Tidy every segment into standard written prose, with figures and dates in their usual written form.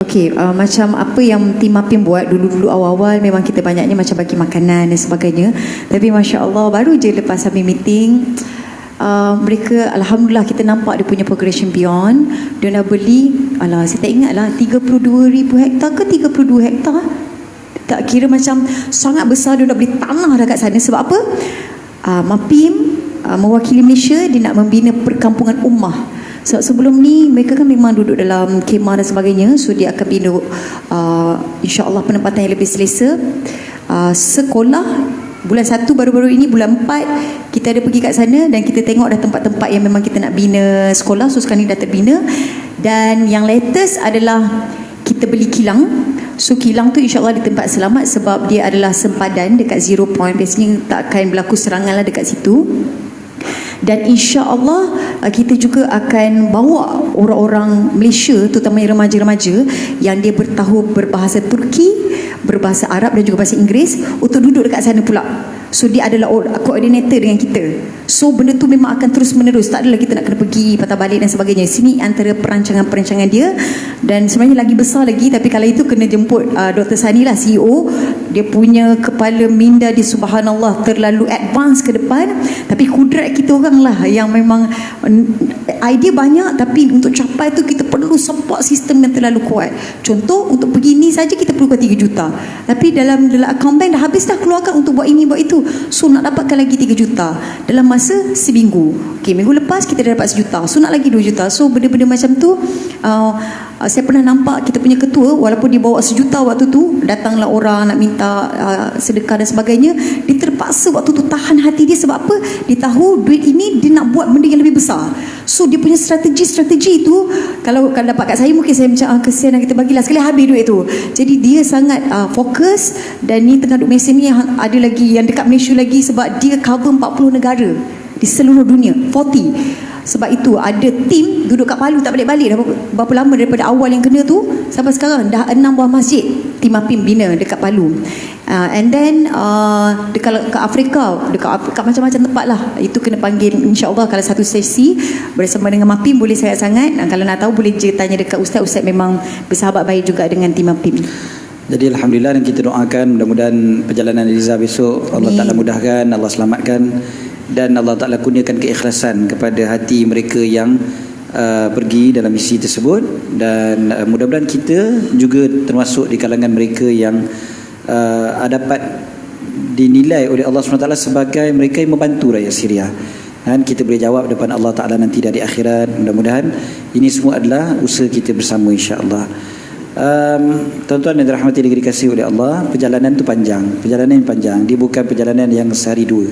Okey, macam apa yang tim Mapim buat dulu-dulu awal-awal, memang kita banyaknya macam bagi makanan dan sebagainya. Tapi Masya Allah, baru je lepas habis meeting, mereka Alhamdulillah kita nampak dia punya progression beyond. Dia dah beli, saya tak ingat lah, 32,000 hektar ke 32 hektar. Tak kira macam sangat besar, dia dah beli tanah dah kat sana. Sebab apa? Mapim mewakili Malaysia, dia nak membina perkampungan ummah. Sebelum ni mereka kan memang duduk dalam kemah dan sebagainya. So dia akan bina insya-Allah penempatan yang lebih selesa. Sekolah bulan 1 baru-baru ini, bulan 4 kita ada pergi kat sana dan kita tengok dah tempat-tempat yang memang kita nak bina sekolah. So sekarang ni dah terbina. Dan yang latest adalah kita beli kilang. So kilang tu insya-Allah di tempat selamat sebab dia adalah sempadan dekat zero point. Biasanya tak akan berlaku serangan lah dekat situ. Dan insya-Allah kita juga akan bawa orang-orang Malaysia, terutamanya remaja-remaja yang dia bertahu berbahasa Turki, berbahasa Arab dan juga bahasa Inggeris, untuk duduk dekat sana pula. So dia adalah koordinator dengan kita. So benda tu memang akan terus menerus. Tak adalah kita nak kena pergi patah balik dan sebagainya. Sini antara perancangan-perancangan dia. Dan sebenarnya lagi besar lagi, tapi kalau itu kena jemput Dr. Sani lah, CEO. Dia punya kepala minda dia subhanallah terlalu advance ke depan. Tapi kudrat kita orang lah yang memang idea banyak, tapi untuk capai tu kita perlu support sistem yang terlalu kuat. Contoh, untuk pergi ni saja kita perlukan 3 juta. Tapi dalam account bank dah habis dah keluarkan untuk buat ini buat itu. So nak dapatkan lagi 3 juta dalam masa seminggu. Okey, minggu lepas kita dah dapat 1 juta. So nak lagi 2 juta. So benda-benda macam tu saya pernah nampak kita punya ketua, walaupun dia bawa 1 juta waktu tu, datanglah orang nak minta sedekah dan sebagainya, dia terpaksa waktu tu tahan hati dia. Sebab apa? Dia tahu duit ini dia nak buat benda yang lebih besar. So dia punya strategi tu, kalau dapat kat saya mungkin saya macam kesian, kita bagilah sekali habis duit tu. Jadi dia sangat fokus. Dan ni tengah duk mesin ni ada lagi yang dekat Malaysia lagi, sebab dia cover 40 negara di seluruh dunia, 40. Sebab itu ada tim duduk kat Palu tak balik-balik dah berapa lama daripada awal yang kena tu sampai sekarang. Dah 6 buah masjid tim Mapim bina dekat Palu. And then dekat ke Afrika, dekat macam-macam tempat lah. Itu kena panggil insya-Allah kalau satu sesi bersama dengan Mapim boleh sangat-sangat. Kalau nak tahu boleh je tanya dekat Ustaz memang bersahabat baik juga dengan tim Mapim. Jadi Alhamdulillah, dan kita doakan mudah-mudahan perjalanan Eliza besok Allah Ta'ala mudahkan, Allah selamatkan, dan Allah Ta'ala kurniakan keikhlasan kepada hati mereka yang pergi dalam misi tersebut. Dan mudah-mudahan kita juga termasuk di kalangan mereka yang dapat dinilai oleh Allah SWT sebagai mereka yang membantu rakyat Syria. Dan kita boleh jawab depan Allah Ta'ala nanti dari akhirat. Mudah-mudahan ini semua adalah usaha kita bersama insya-Allah. Tuan-tuan yang dirahmati dan dikasihi oleh Allah, perjalanan itu panjang. Perjalanan yang panjang. Dia bukan perjalanan yang sehari dua.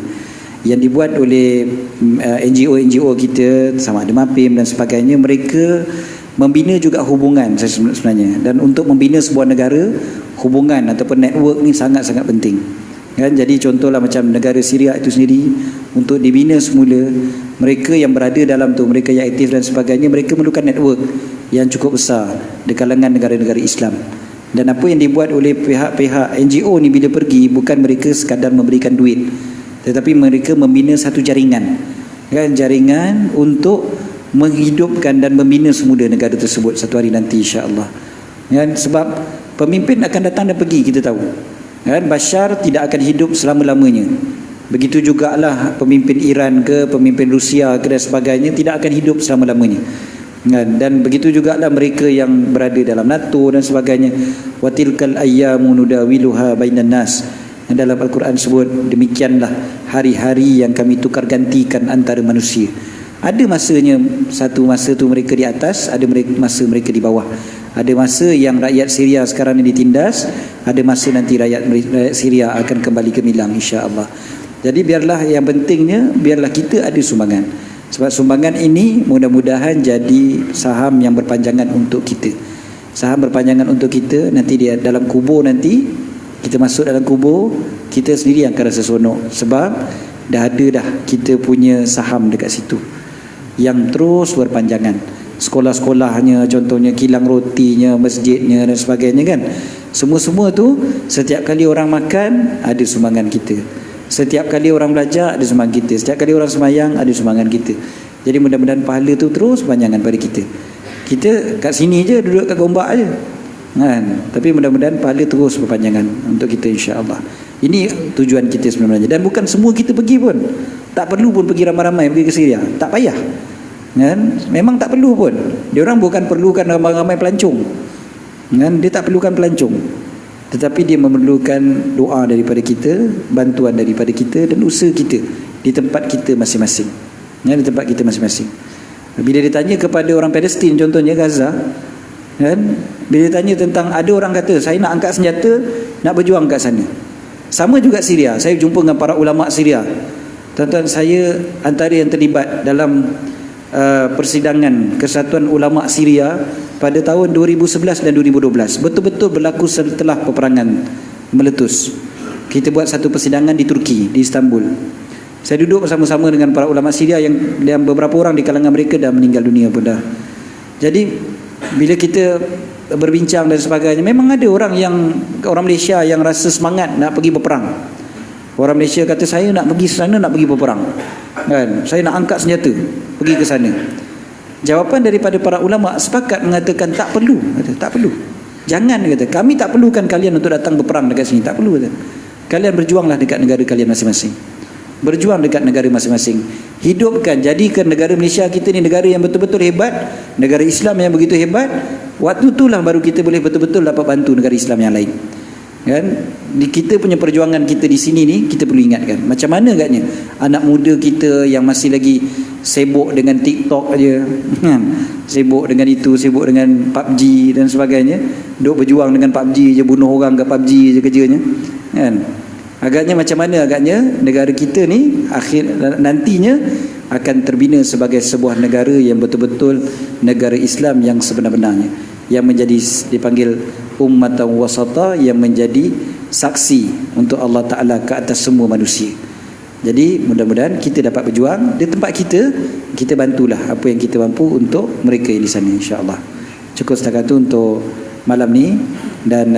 Yang dibuat oleh NGO kita, sama ada Mapim dan sebagainya, mereka membina juga hubungan sebenarnya. Dan untuk membina sebuah negara, hubungan ataupun network ni sangat-sangat penting. Kan? Jadi contohlah macam negara Syria itu sendiri, untuk dibina semula, mereka yang berada dalam tu, mereka yang aktif dan sebagainya, mereka memerlukan network yang cukup besar di kalangan negara-negara Islam. Dan apa yang dibuat oleh pihak-pihak NGO ni bila pergi, bukan mereka sekadar memberikan duit, tetapi mereka membina satu jaringan, kan, jaringan untuk menghidupkan dan membina semula negara tersebut satu hari nanti insya-Allah. Kan, sebab pemimpin akan datang dan pergi, kita tahu. Kan, Bashar tidak akan hidup selama-lamanya. Begitu jugalah pemimpin Iran ke, pemimpin Rusia ke dan sebagainya tidak akan hidup selama-lamanya. Dan begitu jugalah mereka yang berada dalam NATO dan sebagainya. Watilkal ayyamu nudawiluha bainan nas. Dalam Al-Quran sebut demikianlah hari-hari yang kami tukar gantikan antara manusia. Ada masanya, satu masa tu mereka di atas, ada masa mereka di bawah. Ada masa yang rakyat Syria sekarang ini ditindas, ada masa nanti rakyat Syria akan kembali gemilang insya-Allah. Jadi biarlah, yang pentingnya biarlah kita ada sumbangan. Sebab sumbangan ini mudah-mudahan jadi saham yang berpanjangan untuk kita. Saham berpanjangan untuk kita, nanti dia dalam kubur, nanti kita masuk dalam kubur, kita sendiri yang akan rasa seronok. Sebab dah ada dah kita punya saham dekat situ yang terus berpanjangan. Sekolah-sekolahnya, contohnya kilang rotinya, masjidnya dan sebagainya, kan. Semua-semua tu setiap kali orang makan ada sumbangan kita. Setiap kali orang belajar ada sumbangan kita. Setiap kali orang semayang ada sumbangan kita. Jadi mudah-mudahan pahala tu terus panjangan pada kita. Kita kat sini je, duduk kat Gombak je, kan. Tapi mudah-mudahan pahala terus berpanjangan untuk kita, insya-Allah. Ini tujuan kita sebenarnya, dan bukan semua kita pergi pun, tak perlu pun pergi ramai-ramai pergi ke Syria, tak payah kan. Memang tak perlu pun. Dia orang bukan perlukan ramai-ramai pelancong kan, dia tak perlukan pelancong, tetapi dia memerlukan doa daripada kita, bantuan daripada kita, dan usaha kita di tempat kita masing-masing ya, di tempat kita masing-masing. Bila ditanya kepada orang Palestin, contohnya Gaza kan, bila ditanya tentang, ada orang kata saya nak angkat senjata nak berjuang kat sana. Sama juga Syria, saya jumpa dengan para ulama Syria. Tuan-tuan, saya antara yang terlibat dalam persidangan Kesatuan Ulama Syria pada tahun 2011 dan 2012, betul-betul berlaku setelah peperangan meletus. Kita buat satu persidangan di Turki, di Istanbul. Saya duduk bersama-sama dengan para ulama Syria yang beberapa orang di kalangan mereka dah meninggal dunia pun dah. Jadi bila kita berbincang dan sebagainya, memang ada orang Malaysia yang rasa semangat nak pergi berperang. Orang Malaysia kata, saya nak pergi sana, nak pergi berperang kan, saya nak angkat senjata pergi ke sana. Jawapan daripada para ulama sepakat mengatakan tak perlu, kata, tak perlu. Jangan, kata, kami tak perlukan kalian untuk datang berperang dekat sini, tak perlu, kata. Kalian berjuanglah dekat negara kalian masing-masing. Berjuang dekat negara masing-masing. Hidupkan, jadikan negara Malaysia kita ni negara yang betul-betul hebat, negara Islam yang begitu hebat. Waktu itulah baru kita boleh betul-betul dapat bantu negara Islam yang lain. Kan? Kita punya perjuangan kita di sini ni, kita perlu ingatkan. Macam mana agaknya anak muda kita yang masih lagi sibuk dengan TikTok aja, kan? Sibuk dengan itu, sibuk dengan PUBG dan sebagainya. Duk berjuang dengan PUBG je, bunuh orang kat PUBG je kerjanya. Kan? Agaknya macam mana agaknya negara kita ni nantinya akan terbina sebagai sebuah negara yang betul-betul negara Islam yang sebenar-benarnya, yang menjadi dipanggil ummatan wasata, yang menjadi saksi untuk Allah Ta'ala ke atas semua manusia. Jadi mudah-mudahan kita dapat berjuang di tempat kita, kita bantulah apa yang kita mampu untuk mereka yang di sana, insya-Allah. Cukup setakat itu untuk malam ni. Dan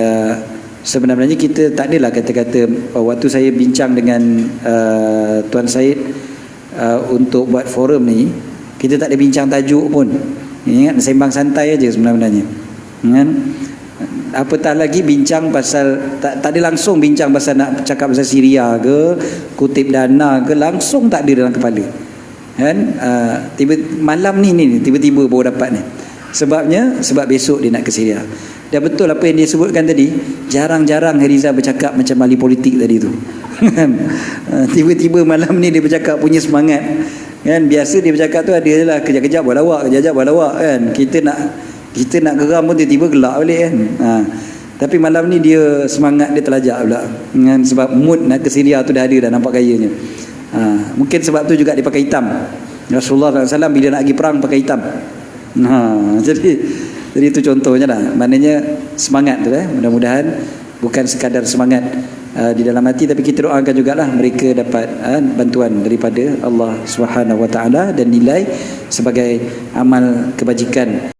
sebenarnya kita tak adalah kata-kata, waktu saya bincang dengan Tuan Syed untuk buat forum ni, kita tak ada bincang tajuk pun. Ingat, sembang santai aja sebenarnya. Kan? Apatah lagi bincang pasal, tak ada langsung bincang pasal nak cakap pasal Syria ke, kutip dana ke, langsung tak ada dalam kepala. Kan? Malam ni tiba-tiba baru dapat ni. Sebab besok dia nak ke Syria. Dan betul apa yang dia sebutkan tadi, jarang-jarang Heriza bercakap macam ahli politik tadi tu. Tiba-tiba malam ni dia bercakap punya semangat. Kan, biasa dia bercakap tu ada lah kejap-kejap buat lawak, kejap-kejap buat lawak kan. Kita nak geram pun tiba-tiba gelak balik kan. Tapi malam ni dia semangat, dia terlajak pula. Kan, sebab mood nak ke Syria tu dah ada, dah nampak gayanya. Mungkin sebab tu juga dia pakai hitam. Rasulullah SAW bila nak pergi perang pakai hitam. Jadi itu contohnya lah. Maknanya semangat tu mudah-mudahan bukan sekadar semangat di dalam hati, tapi kita doakan jugalah mereka dapat bantuan daripada Allah Subhanahu Wa Taala dan nilai sebagai amal kebajikan